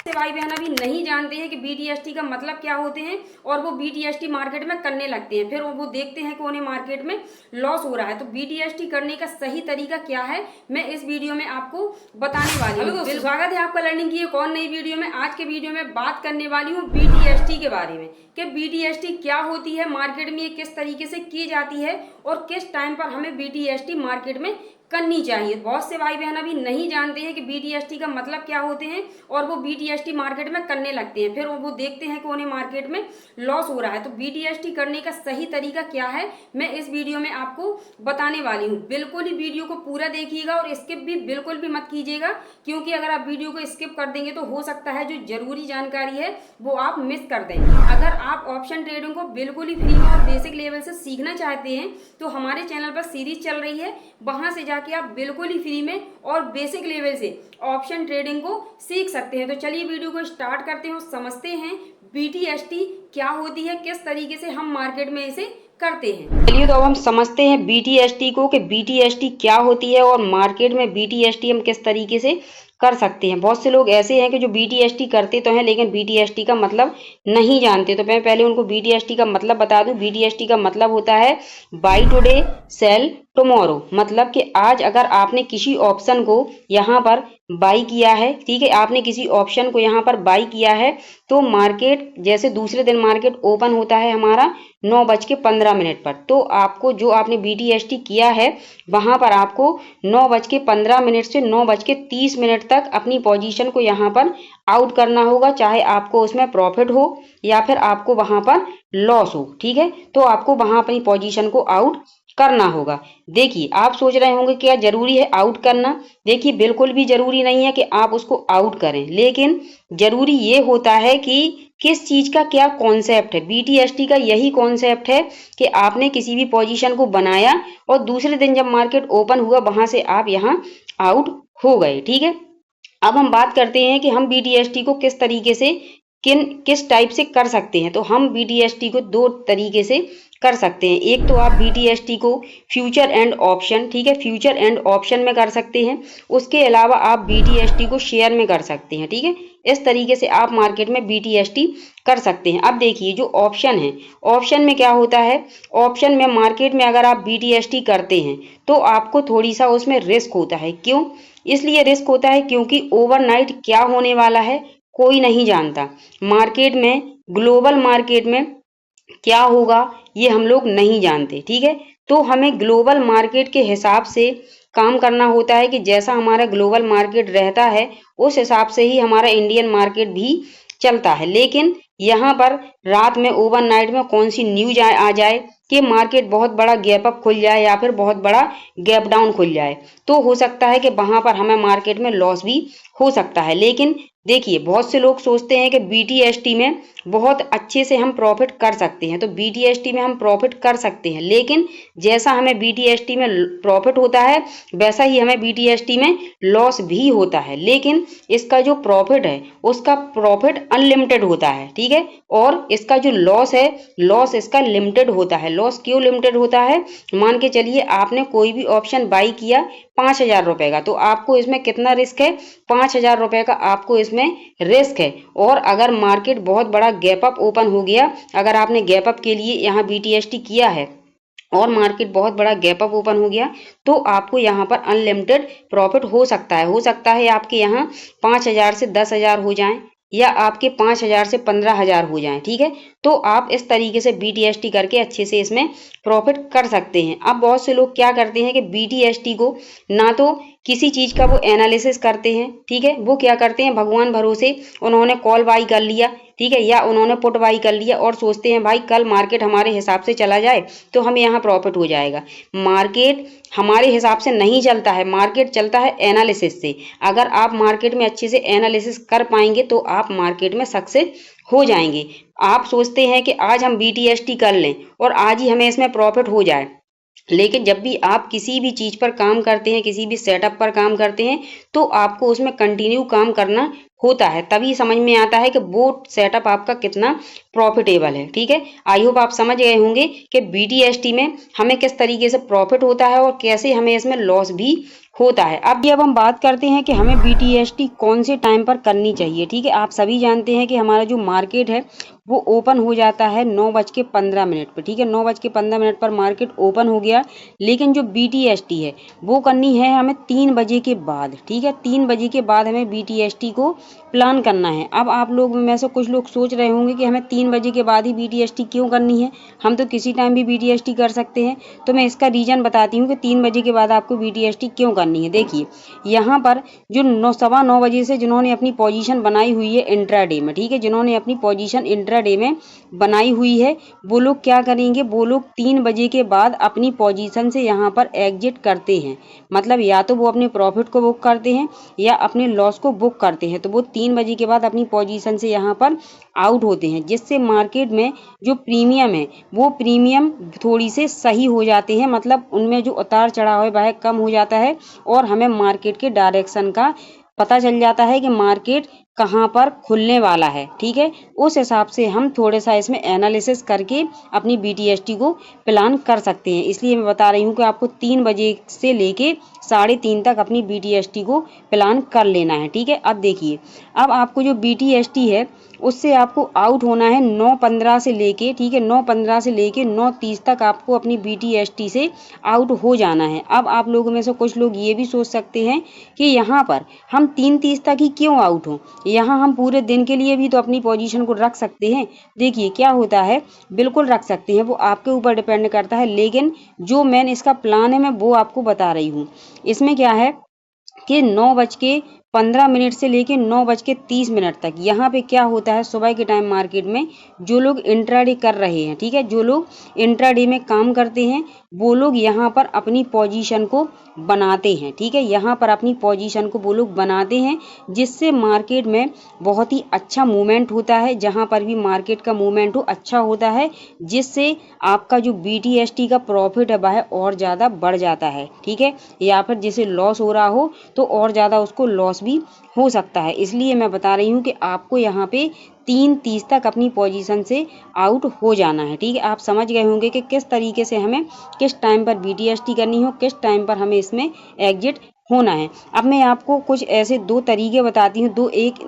से भाई बहन अभी नहीं जानते हैं कि BTST का मतलब क्या होते हैं और वो BTST मार्केट में करने लगते हैं, फिर वो देखते हैं कि उन्हें मार्केट में लॉस हो रहा है। तो BTST करने का सही तरीका क्या है, मैं इस वीडियो में आपको बताने वाली हूँ। हेलो दोस्तों, स्वागत है आपका लर्निंग की एक और नई वीडियो में। आज के वीडियो में बात करने वाली हूँ BTST के बारे में कि BTST क्या होती है, मार्केट में ये किस तरीके से की जाती है और किस टाइम पर हमें BTST मार्केट में करनी चाहिए। बहुत से भाई बहन अभी नहीं जानते हैं कि BTST का मतलब क्या होते हैं और वो BTST मार्केट में करने लगते हैं, फिर वो देखते हैं कि उन्हें मार्केट में लॉस हो रहा है। तो BTST करने का सही तरीका क्या है, मैं इस वीडियो में आपको बताने वाली हूँ। बिल्कुल ही वीडियो को पूरा देखिएगा और स्किप भी बिल्कुल भी मत कीजिएगा, क्योंकि अगर आप वीडियो को स्किप कर देंगे तो हो सकता है जो जरूरी जानकारी है वो आप मिस कर दें। अगर आप ऑप्शन ट्रेडिंग को बिल्कुल ही फ्री में और बेसिक लेवल से सीखना चाहते हैं तो हमारे चैनल पर सीरीज चल रही है, वहां से जाके आप बिल्कुल ही फ्री में और बेसिक लेवल से ऑप्शन ट्रेडिंग को सीख सकते हैं। तो चलिए वीडियो को स्टार्ट करते हैं और समझते हैं BTST क्या होती है, किस तरीके से हम मार्केट में इसे करते हैं। चलिए तो अब हम समझते हैं BTST को कि BTST क्या होती है और मार्केट में BTST हम किस तरीके से कर सकते हैं। बहुत से लोग ऐसे हैं कि जो BTST करते तो हैं लेकिन BTST का मतलब नहीं जानते। तो मैं पहले उनको BTST का मतलब बता दूं। BTST का मतलब होता है बाय टुडे सेल टुमारो, मतलब कि आज अगर आपने किसी ऑप्शन को यहाँ पर बाई किया है, ठीक है, आपने किसी ऑप्शन को यहाँ पर बाई किया है, तो मार्केट जैसे दूसरे दिन मार्केट ओपन होता है हमारा 9:15 पर, तो आपको जो आपने BTST किया है वहां पर आपको 9:15 से 9:30 तक अपनी पोजीशन को यहाँ पर आउट करना होगा, चाहे आपको उसमें प्रॉफिट हो या फिर आपको वहां पर लॉस हो। ठीक है, तो आपको वहां अपनी पोजीशन को आउट करना होगा। देखिए, आप सोच रहे होंगे क्या जरूरी है आउट करना। देखिए, बिल्कुल भी जरूरी नहीं है कि आप उसको आउट करें, लेकिन जरूरी ये होता है कि किस चीज का क्या कॉन्सेप्ट है। BTST का यही कॉन्सेप्ट है कि आपने किसी भी पोजीशन को बनाया और दूसरे दिन जब मार्केट ओपन हुआ वहां से आप यहाँ आउट हो गए। ठीक है, अब हम बात करते हैं कि हम BTST को किस तरीके से किस टाइप से कर सकते हैं। तो हम BTST को दो तरीके से कर सकते हैं। एक तो आप BTST को फ्यूचर एंड ऑप्शन, ठीक है, फ्यूचर एंड ऑप्शन में कर सकते हैं। उसके अलावा आप BTST को शेयर में कर सकते हैं। ठीक है, इस तरीके से आप मार्केट में BTST कर सकते हैं। अब देखिए, जो ऑप्शन है, ऑप्शन में क्या होता है, ऑप्शन में मार्केट में अगर आप BTST करते हैं तो आपको थोड़ी सा उसमें रिस्क होता है। क्यों? इसलिए रिस्क होता है क्योंकि ओवरनाइट क्या होने वाला है कोई नहीं जानता। मार्केट में, ग्लोबल मार्केट में क्या होगा ये हम लोग नहीं जानते। ठीक है, तो हमें ग्लोबल मार्केट के हिसाब से काम करना होता है कि जैसा हमारा ग्लोबल मार्केट रहता है उस हिसाब से ही हमारा इंडियन मार्केट भी चलता है। लेकिन यहाँ पर रात में ओवरनाइट में कौन सी न्यूज आ जाए कि मार्केट बहुत बड़ा गैप अप खुल जाए या फिर बहुत बड़ा गैप डाउन खुल जाए, तो हो सकता है कि वहां पर हमें मार्केट में लॉस भी हो सकता है। लेकिन देखिए, बहुत से लोग सोचते हैं कि BTST में बहुत अच्छे से हम प्रॉफिट कर सकते हैं। तो BTST में हम प्रॉफिट कर सकते हैं, लेकिन जैसा हमें BTST में प्रॉफिट होता है वैसा ही हमें BTST में लॉस भी होता है। लेकिन इसका जो प्रॉफिट है उसका प्रॉफिट अनलिमिटेड होता है। ठीक है, और इसका जो लॉस है, लॉस इसका लिमिटेड होता है। लॉस क्यों लिमिटेड होता है? मान के चलिए आपने कोई भी ऑप्शन बाई किया 5,000 रुपए का, तो आपको इसमें कितना रिस्क है? 5,000 रुपए का आपको इसमें रिस्क है। और अगर मार्केट बहुत बड़ा गैप अप ओपन हो गया, अगर आपने गैप अप के लिए यहाँ BTST किया है और मार्केट बहुत बड़ा गैप अप ओपन हो गया, तो आपको यहाँ पर अनलिमिटेड प्रॉफिट हो सकता है। हो सकता है आपके यहाँ 5,000 से 10,000 हो जाएं या आपके 5,000 से 15,000 हो जाएं। ठीक है, तो आप इस तरीके से BTST करके अच्छे से इसमें प्रॉफिट कर सकते हैं। अब बहुत से लोग क्या करते हैं कि BTST को ना तो किसी चीज का वो एनालिसिस करते हैं, ठीक है, वो क्या करते हैं भगवान भरोसे उन्होंने कॉल बाई कर लिया, ठीक है, या उन्होंने पुट बाई कर लिया और सोचते हैं भाई कल मार्केट हमारे हिसाब से चला जाए तो हमें यहाँ प्रॉफिट हो जाएगा। मार्केट हमारे हिसाब से नहीं चलता है, मार्केट चलता है एनालिसिस से। अगर आप मार्केट में अच्छे से एनालिसिस कर पाएंगे तो आप मार्केट में सक्सेस हो जाएंगे। आप सोचते हैं कि आज हम BTST कर लें और आज ही हमें इसमें प्रॉफिट हो जाए, लेकिन जब भी आप किसी भी चीज पर काम करते हैं, किसी भी सेटअप पर काम करते हैं, तो आपको उसमें कंटिन्यू काम करना होता है, तभी समझ में आता है कि वो सेटअप आपका कितना प्रॉफिटेबल है। ठीक है, आई होप आप समझ गए होंगे कि BTST में हमें किस तरीके से प्रॉफिट होता है और कैसे हमें इसमें लॉस भी होता है। अब हम बात करते हैं कि हमें BTST कौन से टाइम पर करनी चाहिए। ठीक है, आप सभी जानते हैं कि हमारा जो मार्केट है वो ओपन हो जाता है 9:15 पे। ठीक है, 9:15 पर मार्केट ओपन हो गया, लेकिन जो BTST है वो करनी है हमें 3 बजे के बाद। ठीक है, 3 बजे के बाद हमें BTST को प्लान करना है। अब आप लोग में से कुछ लोग सोच रहे होंगे कि हमें 3 बजे के बाद ही BTST क्यों करनी है, हम तो किसी टाइम भी BTST कर सकते हैं। तो मैं इसका रीजन बताती हूँ कि 3 बजे के बाद आपको BTST क्यों करनी है। देखिए, यहाँ पर जो 9 बजे से जिन्होंने अपनी पोजीशन बनाई हुई है इंट्राडे में, ठीक है, जिन्होंने अपनी पोजीशन इंट्राडे में बनाई हुई है, वो लोग क्या करेंगे, वो लोग 3 बजे के बाद अपनी पोजीशन से यहाँ पर एग्जिट करते हैं। मतलब या तो वो अपने प्रॉफिट को बुक करते हैं या अपने लॉस को बुक करते हैं। तो वो 3 बजे के बाद अपनी पोजीशन से यहाँ पर आउट होते हैं, जिससे मार्केट में जो प्रीमियम है वो प्रीमियम थोड़ी से सही हो जाते हैं। मतलब उनमें जो उतार चढ़ाव है वह कम हो जाता है और हमें मार्केट के डायरेक्शन का पता चल जाता है कि मार्केट कहाँ पर खुलने वाला है। ठीक है, उस हिसाब से हम थोड़ा सा इसमें एनालिसिस करके अपनी BTST को प्लान कर सकते हैं। इसलिए मैं बता रही हूँ कि आपको 3 बजे से लेके 3:30 तक अपनी BTST को प्लान कर लेना है। ठीक है, अब देखिए, अब आपको जो BTST है उससे आपको आउट होना है 9:15 से लेके, ठीक है, 9:15 से लेके 9:30 तक आपको अपनी BTST से आउट हो जाना है। अब आप लोगों में से कुछ लोग ये भी सोच सकते हैं कि यहाँ पर हम 3:30 तक ही क्यों आउट हों, यहाँ हम पूरे दिन के लिए भी तो अपनी पोजीशन को रख सकते हैं। देखिए क्या होता है, बिल्कुल रख सकते हैं, वो आपके ऊपर डिपेंड करता है, लेकिन जो मेन इसका प्लान है मैं वो आपको बता रही हूँ। इसमें क्या है कि 9:15 से लेके 9:30 तक यहाँ पे क्या होता है, सुबह के टाइम मार्केट में जो लोग इंट्राडे कर रहे हैं, ठीक है, जो लोग इंट्राडे में काम करते हैं वो लोग यहाँ पर अपनी पोजीशन को बनाते हैं। ठीक है, यहाँ पर अपनी पोजीशन को वो लोग बनाते हैं, जिससे मार्केट में बहुत ही अच्छा मूवमेंट होता है। जहाँ पर भी मार्केट का मूवमेंट हो अच्छा होता है, जिससे आपका जो BTST का प्रॉफिट है वह और ज़्यादा बढ़ जाता है। ठीक है, या फिर जिसे लॉस हो रहा हो तो और ज़्यादा उसको लॉस भी हो सकता है। इसलिए मैं बता रही हूँ कि आपको यहाँ पे 3:30 तक अपनी पोजीशन से आउट हो जाना है। ठीक है, आप समझ गए होंगे कि किस तरीके से हमें किस टाइम पर BTST करनी हो, किस टाइम पर हमें इसमें एग्जिट होना है। अब मैं आपको कुछ ऐसे 2 तरीके बताती हूँ,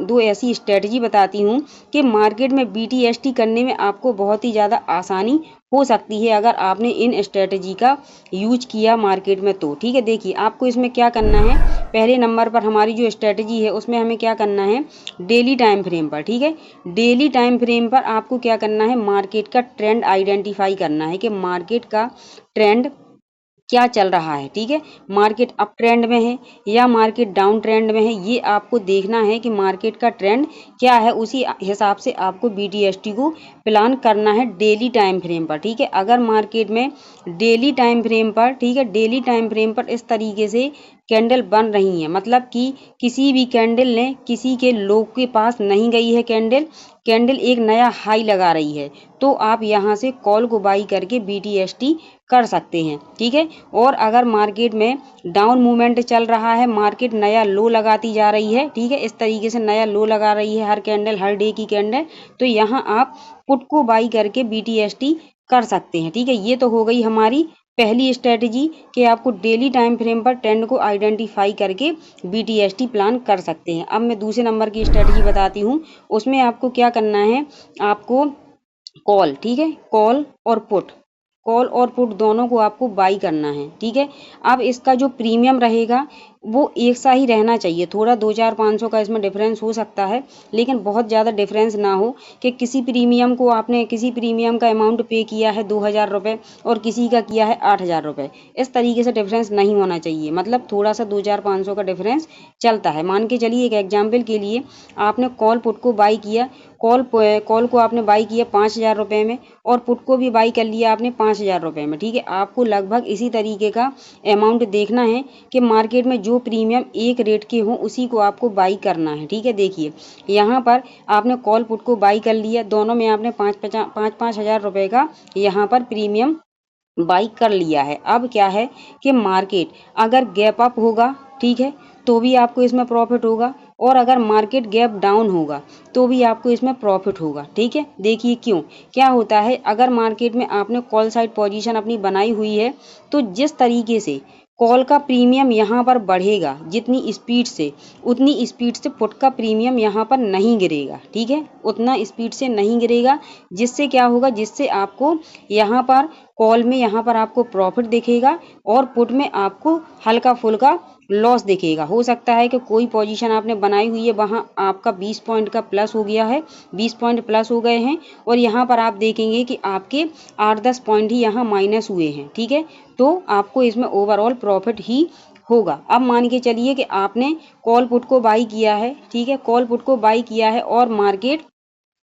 दो ऐसी स्ट्रेटजी बताती हूँ कि मार्केट में BTST करने में आपको बहुत ही ज़्यादा आसानी हो सकती है अगर आपने इन स्ट्रेटजी का यूज किया मार्केट में तो। ठीक है, देखिए आपको इसमें क्या करना है, पहले नंबर पर हमारी जो स्ट्रेटजी है उसमें हमें क्या करना है, डेली टाइम फ्रेम पर। ठीक है, डेली टाइम फ्रेम पर आपको क्या करना है, मार्केट का ट्रेंड आइडेंटिफाई करना है कि मार्केट का ट्रेंड क्या चल रहा है। ठीक है, मार्केट अप ट्रेंड में है या मार्केट डाउन ट्रेंड में है, ये आपको देखना है कि मार्केट का ट्रेंड क्या है। उसी हिसाब से आपको BTST को प्लान करना है डेली टाइम फ्रेम पर। ठीक है, अगर मार्केट में डेली टाइम फ्रेम पर, ठीक है, डेली टाइम फ्रेम पर इस तरीके से कैंडल बन रही है, मतलब कि किसी भी कैंडल ने किसी के लो के पास नहीं गई है, कैंडल एक नया हाई लगा रही है, तो आप यहाँ से कॉल को बाई करके BTST कर सकते हैं। ठीक है, और अगर मार्केट में डाउन मूवमेंट चल रहा है, मार्केट नया लो लगाती जा रही है, ठीक है, इस तरीके से नया लो लगा रही है हर कैंडल, हर डे की कैंडल, तो यहाँ आप पुट को बाई करके BTST कर सकते हैं। ठीक है, ये तो हो गई हमारी पहली स्ट्रेटजी कि आपको डेली टाइम फ्रेम पर ट्रेंड को आइडेंटिफाई करके BTST प्लान कर सकते हैं। अब मैं दूसरे नंबर की स्ट्रेटजी बताती हूँ, उसमें आपको क्या करना है, आपको कॉल, ठीक है, कॉल और पुट दोनों को आपको बाई करना है। ठीक है, अब इसका जो प्रीमियम रहेगा वो एक सा ही रहना चाहिए, थोड़ा 2-4-500 का इसमें डिफरेंस हो सकता है, लेकिन बहुत ज़्यादा डिफरेंस ना हो कि किसी प्रीमियम का अमाउंट पे किया है 2,000 रुपये और किसी का किया है 8,000 रुपये, इस तरीके से डिफरेंस नहीं होना चाहिए। मतलब थोड़ा सा 2-4-500 का डिफरेंस चलता है। मान के चलिए एक एग्जाम्पल के लिए आपने कॉल पुट को बाई किया, कॉल को आपने बाई किया 5,000 रुपये में और पुट को भी बाई कर लिया आपने 5,000 रुपये में। ठीक है, आपको लगभग इसी तरीके का अमाउंट देखना है कि मार्केट में जो प्रीमियम एक रेट के हों उसी को आपको बाई करना है। ठीक है, देखिए यहाँ पर आपने कॉल पुट को बाई कर लिया, दोनों में आपने 5,000 रुपये का यहाँ पर प्रीमियम बाई कर लिया है। अब क्या है कि मार्केट अगर गैप अप होगा, ठीक है, तो भी आपको इसमें प्रॉफिट होगा, और अगर मार्केट गैप डाउन होगा तो भी आपको इसमें प्रॉफिट होगा। ठीक है, देखिए क्यों, क्या होता है, अगर मार्केट में आपने कॉल साइड पोजीशन अपनी बनाई हुई है तो जिस तरीके से कॉल का प्रीमियम यहाँ पर बढ़ेगा जितनी स्पीड से, उतनी स्पीड से पुट का प्रीमियम यहाँ पर नहीं गिरेगा। ठीक है, उतना स्पीड से नहीं गिरेगा, जिससे क्या होगा, जिससे आपको यहाँ पर कॉल में यहाँ पर आपको प्रॉफिट दिखेगा और पुट में आपको हल्का फुल्का लॉस दिखेगा। हो सकता है कि कोई पोजीशन आपने बनाई हुई है, वहाँ आपका 20 पॉइंट का प्लस हो गया है, 20 पॉइंट प्लस हो गए हैं और यहाँ पर आप देखेंगे कि आपके 8-10 पॉइंट ही यहाँ माइनस हुए हैं। ठीक है, तो आपको इसमें ओवरऑल प्रॉफिट ही होगा। अब मान के चलिए कि आपने कॉल पुट को बाई किया है। ठीक है, कॉल पुट को बाई किया है और मार्केट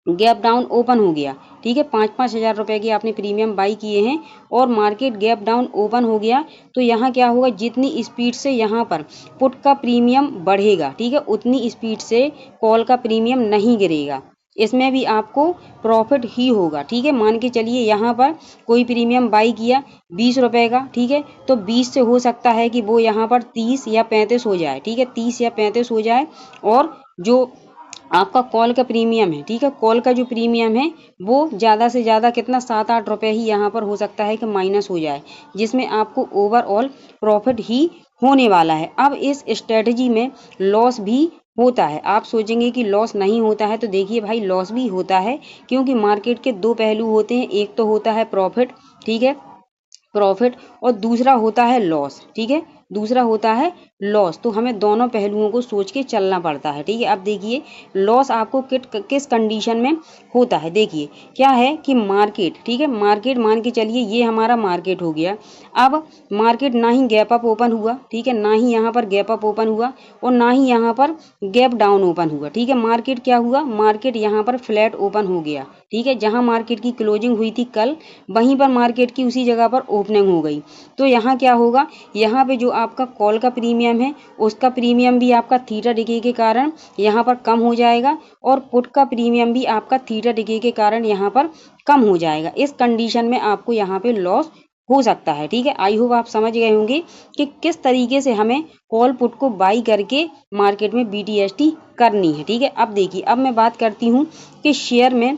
गैप डाउन ओपन हो गया। ठीक है, 5-5 हज़ार रुपए की आपने प्रीमियम बाई किए हैं और मार्केट गैप डाउन ओपन हो गया, तो यहाँ क्या होगा, जितनी स्पीड से यहाँ पर पुट का प्रीमियम बढ़ेगा, ठीक है, उतनी स्पीड से कॉल का प्रीमियम नहीं गिरेगा। इसमें भी आपको प्रॉफिट ही होगा। ठीक है, मान के चलिए यहाँ पर कोई प्रीमियम बाई किया 20 रुपए का। ठीक है, तो 20 से हो सकता है कि वो यहाँ पर 30 या 35 हो जाए। ठीक है, 30 या 35 हो जाए और जो आपका कॉल का प्रीमियम है, ठीक है, कॉल का जो प्रीमियम है वो ज़्यादा से ज़्यादा कितना 7-8 रुपए ही यहाँ पर हो सकता है कि माइनस हो जाए, जिसमें आपको ओवरऑल प्रॉफिट ही होने वाला है। अब इस स्ट्रेटजी में लॉस भी होता है। आप सोचेंगे कि लॉस नहीं होता है, तो देखिए भाई लॉस भी होता है, क्योंकि मार्केट के दो पहलू होते हैं, एक तो होता है प्रॉफिट, ठीक है, प्रॉफिट, और दूसरा होता है लॉस। ठीक है, दूसरा होता है लॉस। तो हमें दोनों पहलुओं को सोच के चलना पड़ता है। ठीक है, अब देखिए लॉस आपको किस कंडीशन में होता है। देखिए क्या है कि मार्केट, ठीक है, मार्केट मान के चलिए ये हमारा मार्केट हो गया। अब मार्केट ना ही गैप अप ओपन हुआ, ठीक है, ना ही यहाँ पर गैप अप ओपन हुआ और ना ही यहाँ पर गैप डाउन ओपन हुआ। ठीक है, मार्केट क्या हुआ, मार्केट यहाँ पर फ्लैट ओपन हो गया। ठीक है, जहाँ मार्केट की क्लोजिंग हुई थी कल, वहीं पर मार्केट की उसी जगह पर ओपनिंग हो गई। तो यहाँ क्या होगा, यहाँ पे जो आपका कॉल का प्रीमियम है उसका प्रीमियम भी आपका थीटा डिके के कारण यहाँ पर कम हो जाएगा और पुट का प्रीमियम भी आपका थीटा डिके के कारण यहाँ पर कम हो जाएगा। इस कंडीशन में आपको यहाँ पे लॉस हो सकता है। ठीक है, आई होप आप समझ गए होंगे कि किस तरीके से हमें कॉल पुट को बाई करके मार्केट में BTST करनी है। ठीक है, अब देखिए, अब मैं बात करती हूँ कि शेयर में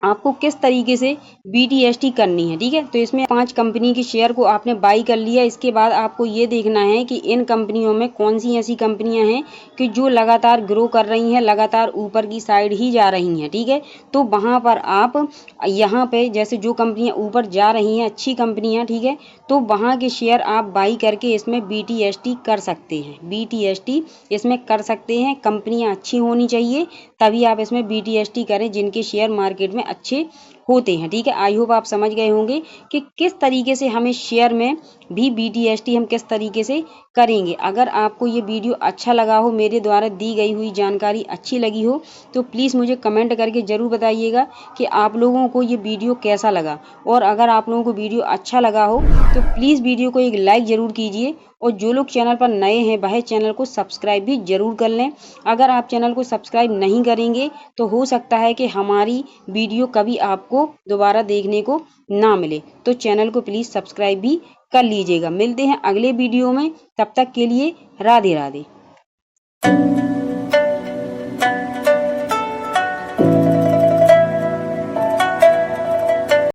आपको किस तरीके से BTST करनी है। ठीक है, तो इसमें 5 कंपनी के शेयर को आपने बाई कर लिया। इसके बाद आपको ये देखना है कि इन कंपनियों में कौन सी ऐसी कंपनियां हैं कि जो लगातार ग्रो कर रही हैं, लगातार ऊपर की साइड ही जा रही हैं। ठीक है, तो वहां पर आप यहाँ पे जैसे जो कंपनियां ऊपर जा रही हैं, अच्छी कंपनियां, ठीक है, तो वहां के शेयर आप बाई करके इसमें BTST कर सकते हैं। BTST इसमें कर सकते हैं। कंपनियां अच्छी होनी चाहिए, तभी आप इसमें BTST करें जिनके शेयर मार्केट में अच्छे होते हैं। ठीक है, आई होप आप समझ गए होंगे कि किस तरीके से हमें शेयर में भी BTST हम किस तरीके से करेंगे। अगर आपको ये वीडियो अच्छा लगा हो, मेरे द्वारा दी गई हुई जानकारी अच्छी लगी हो, तो प्लीज़ मुझे कमेंट करके ज़रूर बताइएगा कि आप लोगों को ये वीडियो कैसा लगा। और अगर आप लोगों को वीडियो अच्छा लगा हो तो प्लीज़ वीडियो को एक लाइक ज़रूर कीजिए और जो लोग चैनल पर नए हैं वह चैनल को सब्सक्राइब भी जरूर कर लें। अगर आप चैनल को सब्सक्राइब नहीं करेंगे तो हो सकता है कि हमारी वीडियो कभी आपको दोबारा देखने को ना मिले, तो चैनल को प्लीज़ सब्सक्राइब भी कर लीजिएगा। मिलते हैं अगले वीडियो में, तब तक के लिए राधे राधे।